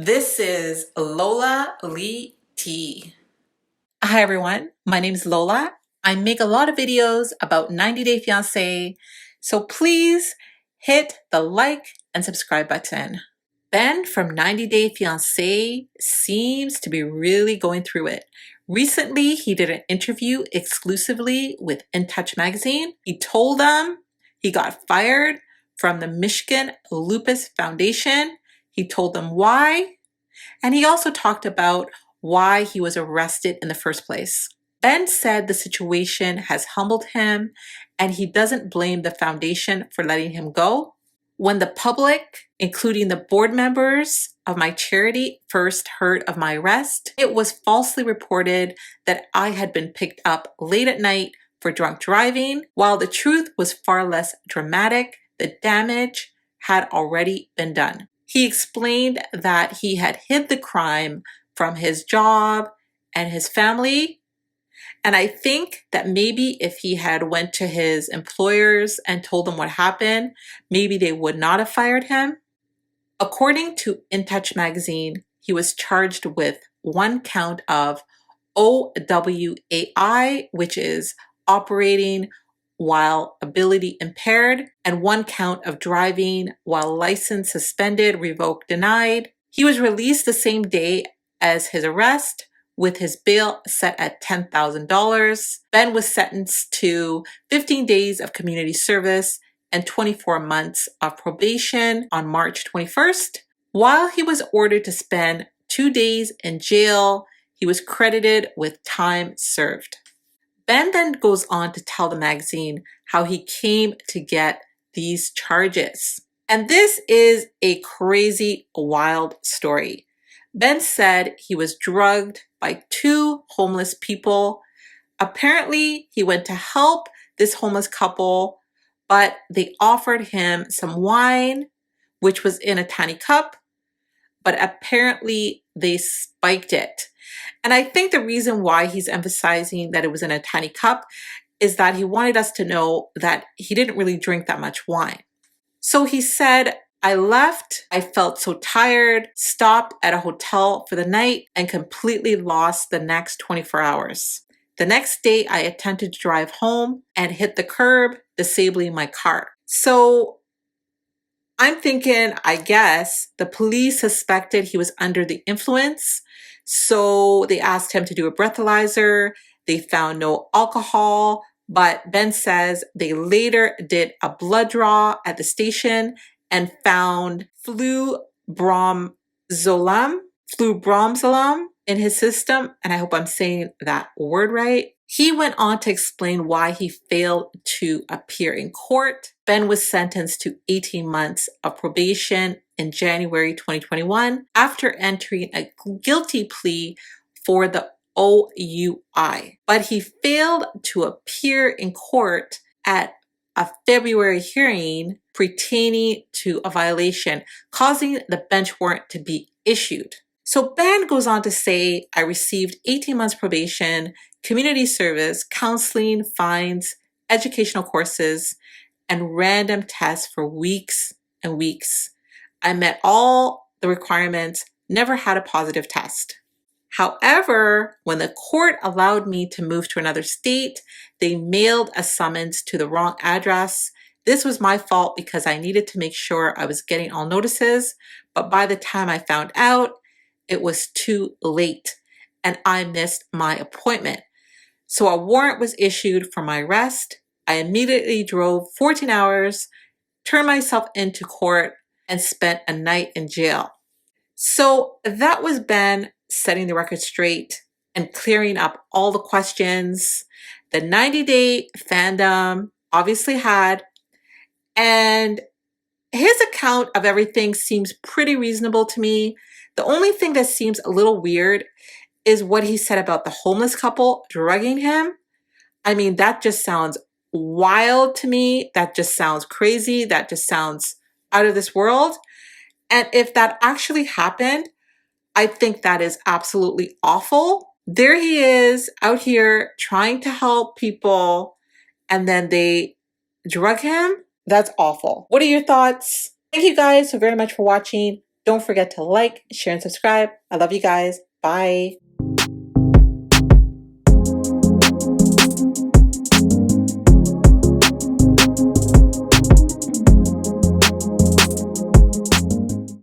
This is Lola Lee T. Hi everyone, my name is Lola. I make a lot of videos about 90 Day Fiancé, so please hit the like and subscribe button. Ben from 90 Day Fiancé seems to be really going through it. Recently, he did an interview exclusively with In Touch magazine. He told them he got fired from the Michigan Lupus Foundation. He told them why, and he also talked about why he was arrested in the first place. Ben said the situation has humbled him and he doesn't blame the foundation for letting him go. When the public, including the board members of my charity, first heard of my arrest, it was falsely reported that I had been picked up late at night for drunk driving. While the truth was far less dramatic, the damage had already been done. He explained that he had hid the crime from his job and his family. And I think that maybe if he had went to his employers and told them what happened, maybe they would not have fired him. According to In Touch magazine, he was charged with one count of OWAI, which is operating while ability impaired, and one count of driving while license suspended, revoked, denied. He was released the same day as his arrest, with his bail set at $10,000. Ben was sentenced to 15 days of community service and 24 months of probation on March 21st. While he was ordered to spend 2 days in jail, he was credited with time served. Ben then goes on to tell the magazine how he came to get these charges. And this is a crazy, wild story. Ben said he was drugged by 2 homeless people. Apparently, he went to help this homeless couple, but they offered him some wine, which was in a tiny cup, but apparently they spiked it. And I think the reason why he's emphasizing that it was in a tiny cup is that he wanted us to know that he didn't really drink that much wine. So he said, I left, I felt so tired, stopped at a hotel for the night, and completely lost the next 24 hours. The next day, I attempted to drive home and hit the curb, disabling my car. So I'm thinking, I guess, the police suspected he was under the influence, so they asked him to do a breathalyzer. They found no alcohol, but Ben says they later did a blood draw at the station and found flubromzolam in his system, and I hope I'm saying that word right. He went on to explain why he failed to appear in court. Ben was sentenced to 18 months of probation in January 2021 after entering a guilty plea for the OUI. But he failed to appear in court at a February hearing pertaining to a violation, causing the bench warrant to be issued. So Ben goes on to say, I received 18 months probation, community service, counseling, fines, educational courses, and random tests for weeks and weeks. I met all the requirements, never had a positive test. However, when the court allowed me to move to another state, they mailed a summons to the wrong address. This was my fault because I needed to make sure I was getting all notices, but by the time I found out, it was too late and I missed my appointment. So a warrant was issued for my arrest. I immediately drove 14 hours, turned myself into court, and spent a night in jail. So that was Ben setting the record straight and clearing up all the questions the 90-day fandom obviously had. And his account of everything seems pretty reasonable to me. The only thing that seems a little weird is what he said about the homeless couple drugging him. I mean, that just sounds wild to me. That just sounds crazy. That just sounds out of this world. And if that actually happened, I think that is absolutely awful. There he is out here trying to help people and then they drug him. That's awful. What are your thoughts? Thank you guys so very much for watching. Don't forget to like, share, and subscribe. I love you guys. Bye.